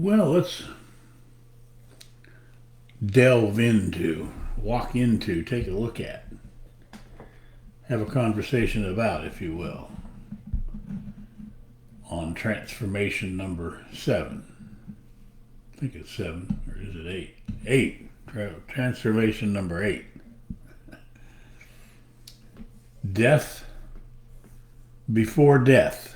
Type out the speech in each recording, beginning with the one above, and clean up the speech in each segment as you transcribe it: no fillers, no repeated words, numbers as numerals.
Well, let's walk into, take a look at, have a conversation about, if you will, on transformation number 7. I think it's 7, or is it 8? 8. Transformation number 8. Death before death.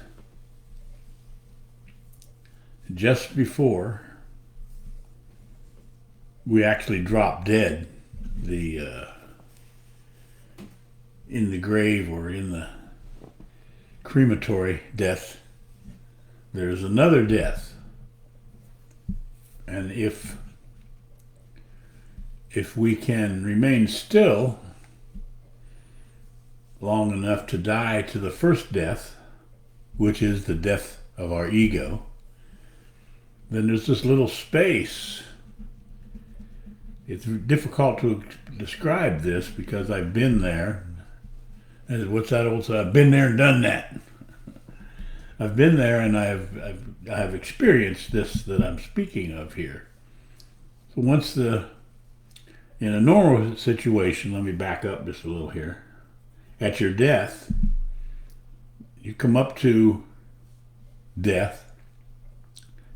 Just before we actually drop dead, in the grave or in the crematory death, there's another death. And if we can remain still long enough to die to the first death, which is the death of our ego, then there's this little space. It's difficult to describe this because I've been there. And what's that old saying? I've been there and done that. I've been there and I've experienced this that I'm speaking of here. So in a normal situation, let me back up just a little here. At your death, you come up to death,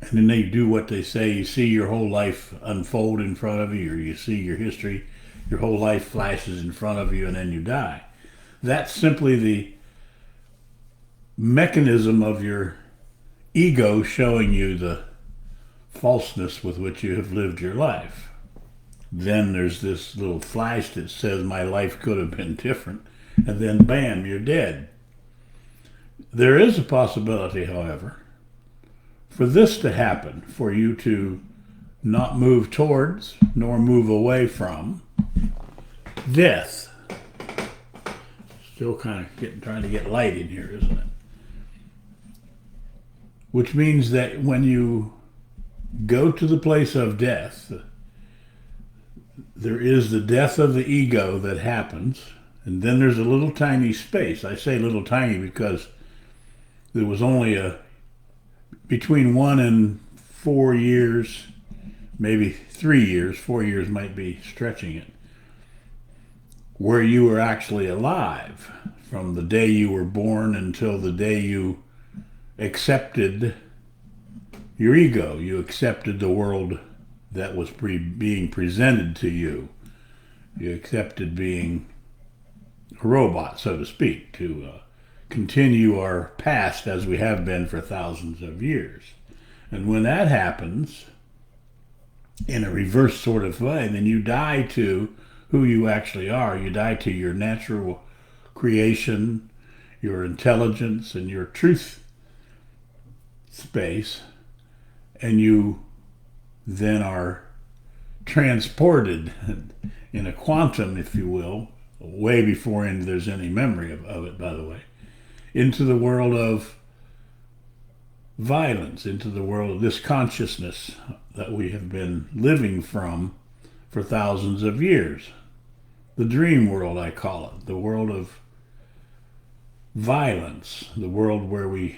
and then they do what they say. You see your whole life unfold in front of you, or you see your history, your whole life flashes in front of you, and then you die. That's simply the mechanism of your ego showing you the falseness with which you have lived your life. Then there's this little flash that says my life could have been different, and then bam, you're dead. There is a possibility, however, for this to happen, for you to not move towards nor move away from death. Still kind of trying to get light in here, isn't it? Which means that when you go to the place of death, there is the death of the ego that happens, and then there's a little tiny space. I say little tiny because there was only between 1 and 4 years, maybe 3 years, 4 years might be stretching it, where you were actually alive from the day you were born until the day you accepted your ego. You accepted the world that was being presented to you. You accepted being a robot, so to speak, to continue our past as we have been for thousands of years. And when that happens, in a reverse sort of way, then you die to who you actually are. You die to your natural creation, your intelligence, and your truth space, and you then are transported in a quantum, if you will, way before there's any memory of it, by the way, into the world of violence, into the world of this consciousness that we have been living from for thousands of years. The dream world, I call it, the world of violence, the world where we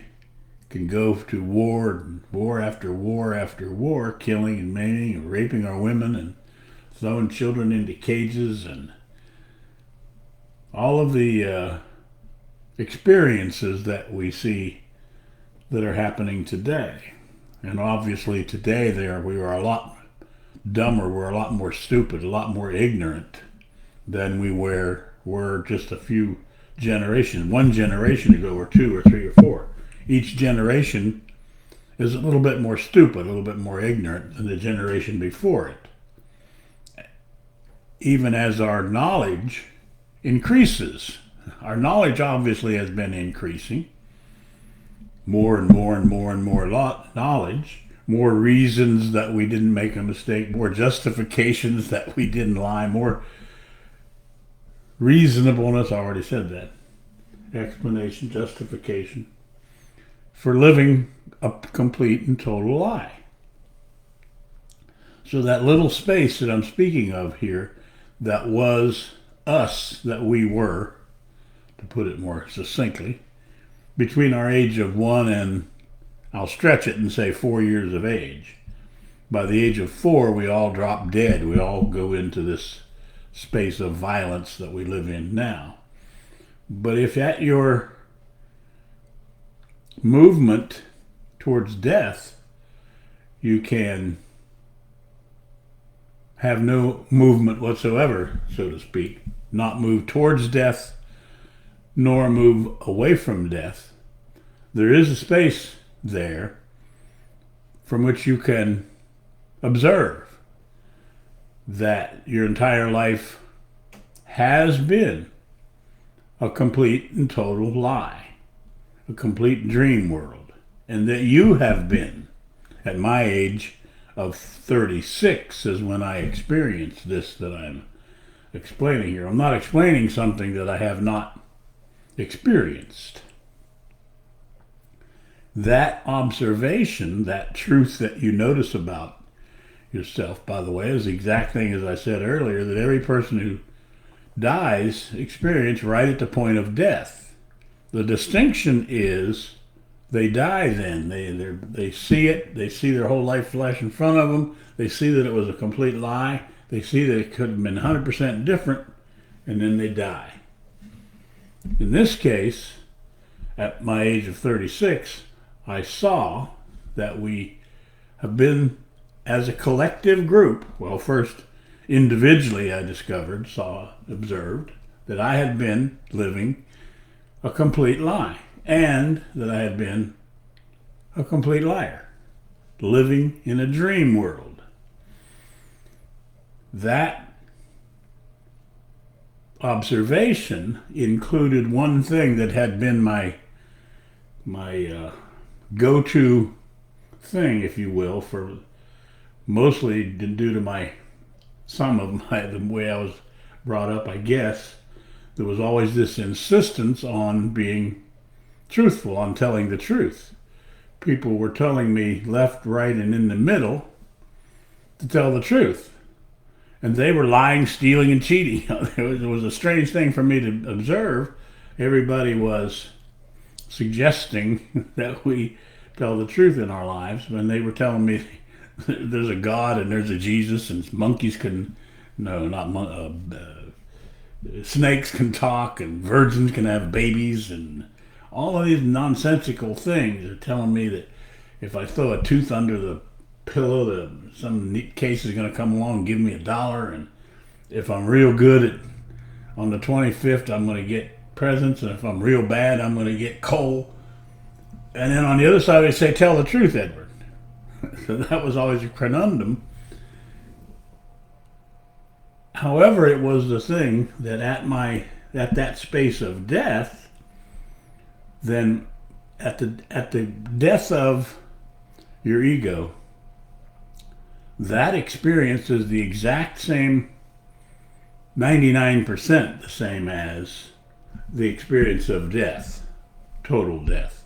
can go to war after war after war, killing and maiming and raping our women and throwing children into cages, and all of the experiences that we see that are happening today. And obviously today we are a lot dumber, we're a lot more stupid, a lot more ignorant than we were just a few generations, one generation ago, or 2 or 3 or 4. Each generation is a little bit more stupid, a little bit more ignorant than the generation before it. Even as our knowledge increases. Our knowledge obviously has been increasing. More and more and more and more knowledge. More reasons that we didn't make a mistake. More justifications that we didn't lie. More reasonableness, I already said that. Explanation, justification. For living a complete and total lie. So that little space that I'm speaking of here, that was us, that we were, to put it more succinctly, between our age of 1 and, I'll stretch it and say 4 years of age. by the age of 4, we all drop dead. We all go into this space of violence that we live in now. But if at your movement towards death, you can have no movement whatsoever, so to speak, not move towards death, nor move away from death, there is a space there from which you can observe that your entire life has been a complete and total lie, a complete dream world, and that you have been, at my age of 36 is when I experienced this that I'm explaining here. I'm not explaining something that I have not experienced. That observation, that truth that you notice about yourself, by the way, is the exact thing, as I said earlier, that every person who dies experience right at the point of death. The distinction is they die then. They see it. They see their whole life flash in front of them. They see that it was a complete lie. They see that it could have been 100% different, and then they die. In this case, at my age of 36, I saw that we have been, as a collective group, well, first individually I discovered, observed, that I had been living a complete lie, and that I had been a complete liar, living in a dream world. That observation included one thing that had been my go-to thing, if you will, for mostly due to the way I was brought up, I guess. There was always this insistence on being truthful, on telling the truth. People were telling me left, right, and in the middle to tell the truth. And they were lying, stealing, and cheating. It was a strange thing for me to observe. Everybody was suggesting that we tell the truth in our lives when they were telling me there's a God and there's a Jesus and monkeys can, no, not snakes can talk and virgins can have babies and all of these nonsensical things. Are telling me that if I throw a tooth under the pillow, some neat case is going to come along and give me $1, and if I'm real good on the 25th, I'm going to get presents, and if I'm real bad, I'm going to get coal. And then on the other side, they say, tell the truth, Edward. So that was always a conundrum. However, it was the thing that at that space of death, then at the death of your ego, that experience is the exact same, 99% the same as the experience of death, total death,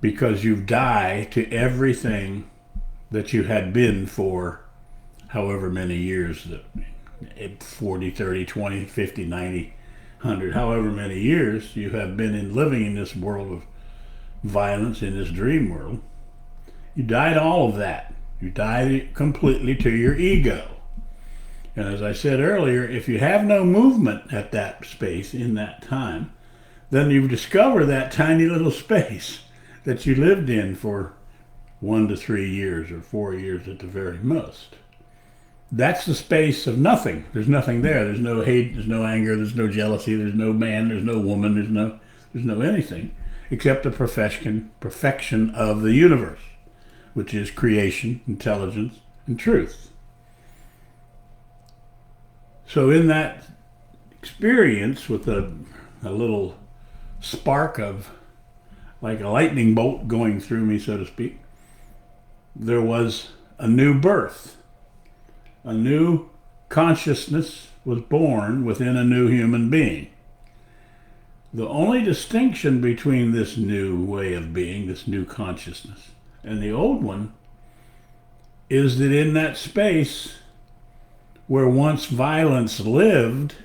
because you die to everything that you had been for however many years, 40, 30, 20, 50, 90, 100, however many years you have been living in this world of violence, in this dream world. You die to all of that. You die completely to your ego. And as I said earlier, if you have no movement at that space in that time, then you discover that tiny little space that you lived in for 1 to 3 years or 4 years at the very most. That's the space of nothing. There's nothing there. There's no hate, there's no anger, there's no jealousy, there's no man, there's no woman, there's no anything except the perfection of the universe, which is creation, intelligence, and truth. So in that experience with a little spark of, like a lightning bolt going through me, so to speak, there was a new birth. A new consciousness was born within a new human being. The only distinction between this new way of being, this new consciousness, and the old one is that in that space where once violence lived,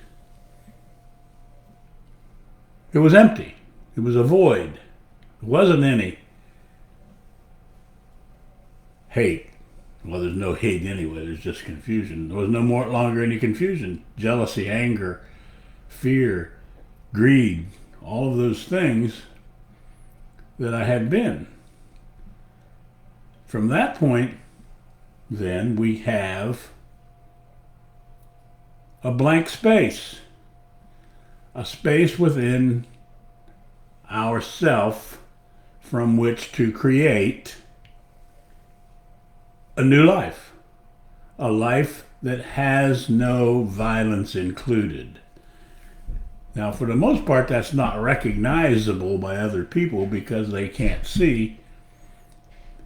it was empty. It was a void. There wasn't any hate Well, there's no hate anyway. There's just confusion. There was no more longer any confusion. Jealousy, anger, fear, greed, all of those things that I had been. From that point, then we have a blank space, a space within ourself from which to create a new life, a life that has no violence included. Now, for the most part, that's not recognizable by other people because they can't see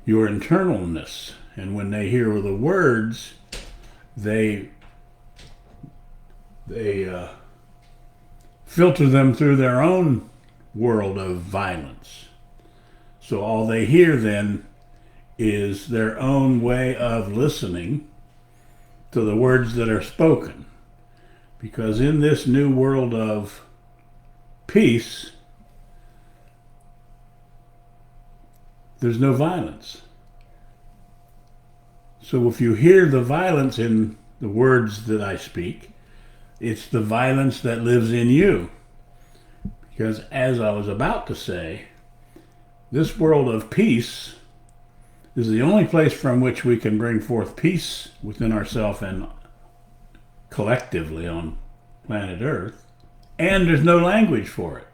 your internalness. And when they hear the words, they filter them through their own world of violence. So all they hear then is their own way of listening to the words that are spoken. Because in this new world of peace, there's no violence. So if you hear the violence in the words that I speak, it's the violence that lives in you. Because as I was about to say, this world of peace is the only place from which we can bring forth peace within ourselves and collectively on planet Earth, and there's no language for it.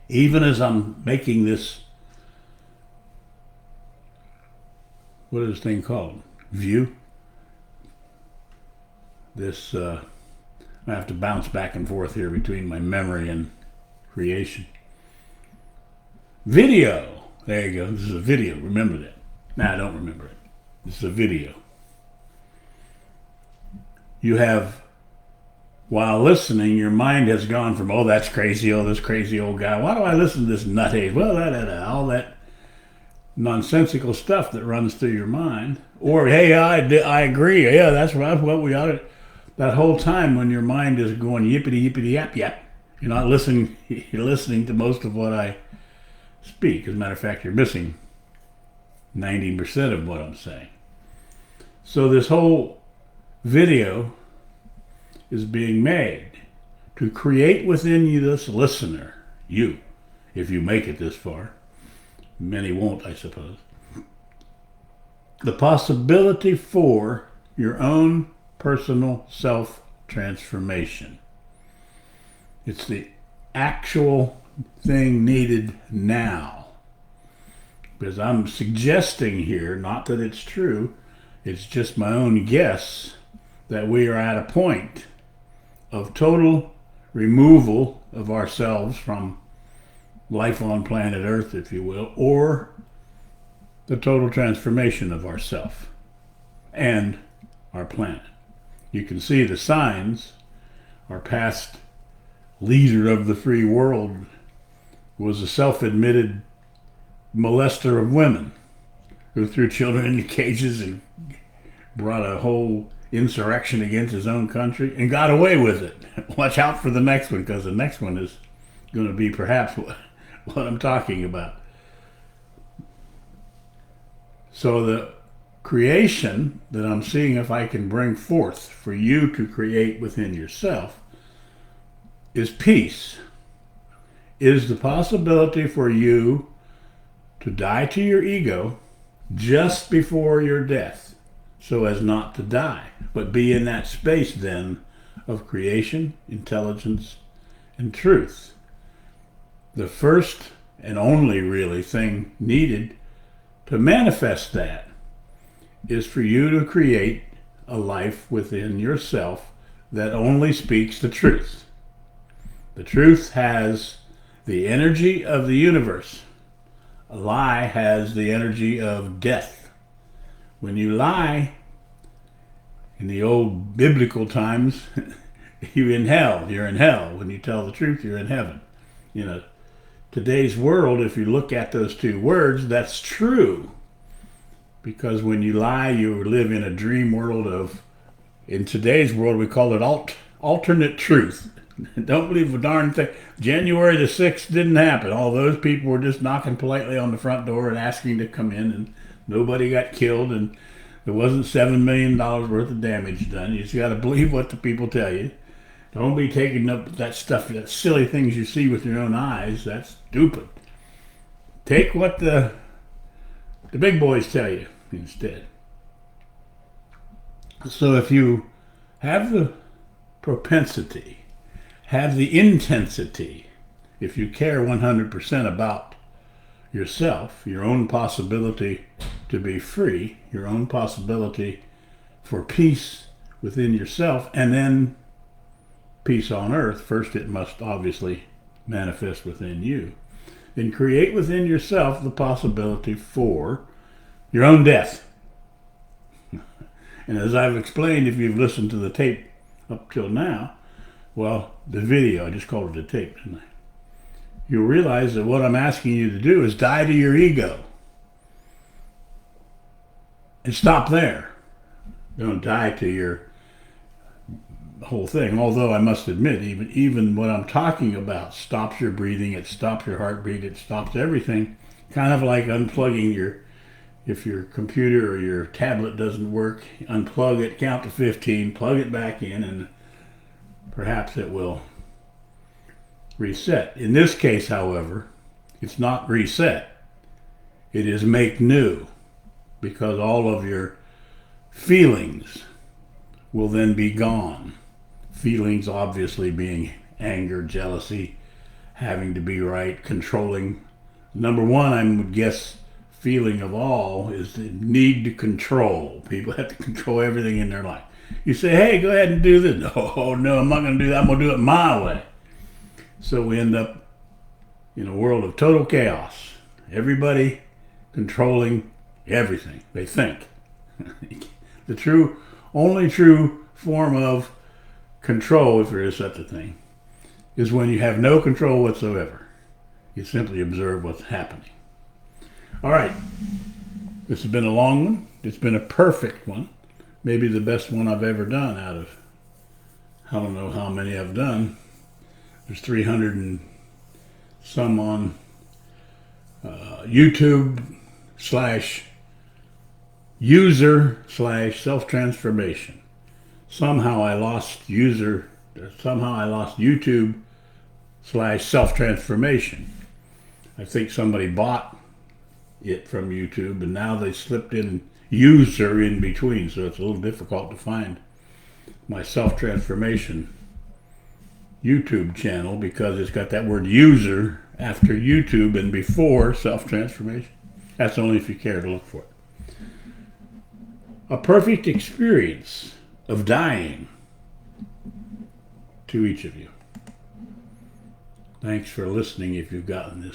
Even as I'm making this, what is this thing called? View? This, I have to bounce back and forth here between my memory and creation. Video. There you go. This is a video. Remember that. No, I don't remember it. This is a video. You have, while listening, your mind has gone from, oh, that's crazy, oh, this crazy old guy. Why do I listen to this nutcase? Well, all that nonsensical stuff that runs through your mind. Or, hey, I agree. Yeah, that's what we ought to. That whole time when your mind is going yippity, yippity, yap, yap, you're not listening. You're listening to most of what I speak. As a matter of fact, you're missing 90% of what I'm saying. So this whole video is being made to create within you, this listener, you, if you make it this far. Many won't, I suppose. The possibility for your own personal self-transformation. It's the actual thing needed now. Because I'm suggesting here, not that it's true, it's just my own guess, that we are at a point of total removal of ourselves from life on planet Earth, if you will, or the total transformation of ourself and our planet. You can see the signs. Our past leader of the free world was a self-admitted molester of women who threw children into cages and brought a whole insurrection against his own country and got away with it. Watch out for the next one, because the next one is going to be perhaps what I'm talking about. So the creation that I'm seeing if I can bring forth for you to create within yourself is peace. Is the possibility for you to die to your ego just before your death, so as not to die, but be in that space then of creation, intelligence, and truth. The first and only really thing needed to manifest that is for you to create a life within yourself that only speaks the truth. The truth has the energy of the universe. A lie has the energy of death. When you lie, in the old biblical times, you're in hell. You're in hell. When you tell the truth, you're in heaven. You know, today's world, if you look at those two words, that's true. Because when you lie, you live in a dream world of, in today's world, we call it alternate truth. Don't believe a darn thing. January the 6th didn't happen. All those people were just knocking politely on the front door and asking to come in, and nobody got killed, and there wasn't $7 million worth of damage done. You just got to believe what the people tell you. Don't be taking up that stuff, that silly things you see with your own eyes. That's stupid. Take what the big boys tell you instead. So if you have the propensity, have the intensity, if you care 100% about yourself, your own possibility to be free, your own possibility for peace within yourself, and then peace on earth, first it must obviously manifest within you, then create within yourself the possibility for your own death. And as I've explained, if you've listened to the tape up till now, well, the video, I just called it a tape, didn't I? You'll realize that what I'm asking you to do is die to your ego. And stop there. Don't die to your whole thing. Although I must admit, even what I'm talking about stops your breathing, it stops your heartbeat, it stops everything. Kind of like unplugging if your computer or your tablet doesn't work, unplug it, count to 15, plug it back in, and perhaps it will reset. In this case, however, it's not reset. It is make new, because all of your feelings will then be gone. Feelings obviously being anger, jealousy, having to be right, controlling. Number one, I would guess, feeling of all is the need to control. People have to control everything in their life. You say, hey, go ahead and do this. Oh, no, I'm not going to do that. I'm going to do it my way. So we end up in a world of total chaos. Everybody controlling everything they think. The only true form of control, if there is such a thing, is when you have no control whatsoever. You simply observe what's happening. All right. This has been a long one. It's been a perfect one. Maybe the best one I've ever done out of, I don't know how many I've done. There's 300 and some on YouTube /user/self-transformation. Somehow I lost YouTube/self-transformation. I think somebody bought it from YouTube, and now they slipped in user in between, so it's a little difficult to find my self-transformation YouTube channel because it's got that word user after YouTube and before self-transformation. That's only if you care to look for it. A perfect experience of dying to each of you. Thanks for listening if you've gotten this